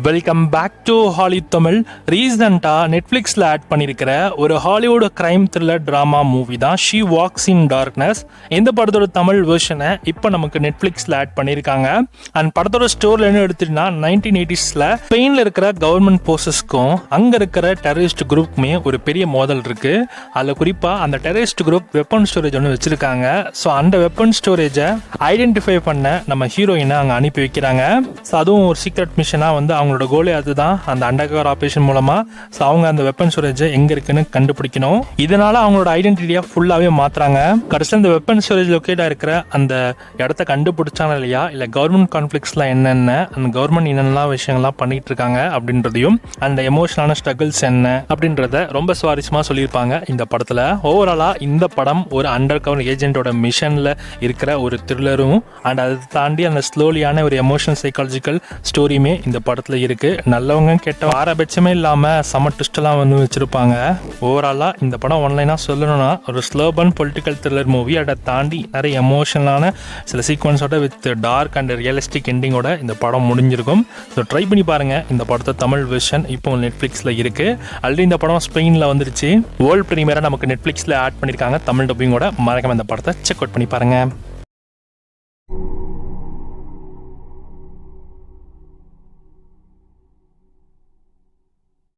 Welcome back to Hollywood Tamil. ரீசெண்டாக நெட்ஃப்ளிக்ஸில் add பண்ணியிருக்கிற ஒரு Hollywood crime thriller drama movie தான் ஷீ வாக்ஸ் இன் டார்க்னஸ். இந்த படத்தோட தமிழ் வெர்ஷனை இப்போ நமக்கு நெட்ஃப்ளிக்ஸில் ஆட் பண்ணியிருக்காங்க. அண்ட் படத்தோட ஸ்டோரில் என்ன எடுத்துட்டீங்கன்னா 1980s ஸ்பெயினில் இருக்கிற கவர்மெண்ட் போர்சஸ்க்கும் அங்கே இருக்கிற டெரரிஸ்ட் குரூப்புமே ஒரு பெரிய மோதல் இருக்கு. அதில் குறிப்பாக அந்த டெரரிஸ்ட் குரூப் வெப்பன் ஸ்டோரேஜ் ஒன்று வச்சிருக்காங்க. ஸோ அந்த வெப்பன் ஸ்டோரேஜை ஐடென்டிஃபை பண்ண நம்ம ஹீரோயினை அங்கே அனுப்பி வைக்கிறாங்க. ஸோ அதுவும் ஒரு சீக்ரெட் மிஷனாக வந்து அவங்களோட கோலே அதுதான், அந்த அண்டர்கவர் ஆபரேஷன் மூலமா அவங்க அந்த வெப்பன் ஸ்டோரேஜ் எங்க இருக்குன்னு கண்டுபிடிக்கணும். இதனால அவங்களோட ஐடென்டிட்டியா ஃபுல்லாவே மாத்துறாங்க. கடைசியில் அந்த வெப்பன் ஸ்டோரேஜ் லொக்கேட் இருக்கிற அந்த இடத்த கண்டுபிடிச்சாங்க இல்லையா, இல்ல கவர்மெண்ட் கான்ஃபிளிக்ஸ்ல என்னென்ன, அந்த கவர்மெண்ட் என்னெல்லாம் விஷயங்கள்லாம் பண்ணிட்டு இருக்காங்க அப்படின்றதையும், அந்த எமோஷனலான ஸ்ட்ரகிள்ஸ் என்ன அப்படின்றத ரொம்ப சுவாரஸ்யமா சொல்லியிருப்பாங்க இந்த படத்துல. ஓவராலா இந்த படம் ஒரு அண்டர் கவர் ஏஜென்டோட மிஷன்ல இருக்கிற ஒரு த்ரில்லரும் அண்ட் அதை தாண்டி அந்த ஸ்லோலியான ஒரு எமோஷனல் சைக்காலஜிக்கல் ஸ்டோரியுமே இந்த படத்துல இருக்கு. நல்லவங்க கெட்ட பாரபட்சமே இல்லாம சம ட்விஸ்டெல்லாம் வந்து வச்சிருப்பாங்க. ஓவராலா இந்த படம் ஒன்லைனா சொல்லணும்னா ஒரு ஸ்லோபன் பொலிட்டிக்கல் த்ரில்லர் மூவி. அதை தாண்டி நிறைய எமோஷனலான சில சீக்வன்ஸோட வித் டார்க் அண்ட் ரியலிஸ்டிக் எண்டிங்கோட இந்த படம் முடிஞ்சிருக்கும். ஸோ ட்ரை பண்ணி பாருங்க. இந்த படத்தை தமிழ் வெர்ஷன் இப்போ நெட்ஃபிளிக்ஸ்ல இருக்கு. ஆல்ரெடி இந்த படம் ஸ்பெயின்ல வந்துருச்சு. வேர்ல்ட் பிரீமியரா நமக்கு நெட்ஃபிளிக்ஸ்ல ஆட் பண்ணிருக்காங்க தமிழ் டப்பிங்கோட. மறக்காம இந்த படத்தை செக் அவுட் பண்ணி பாருங்க.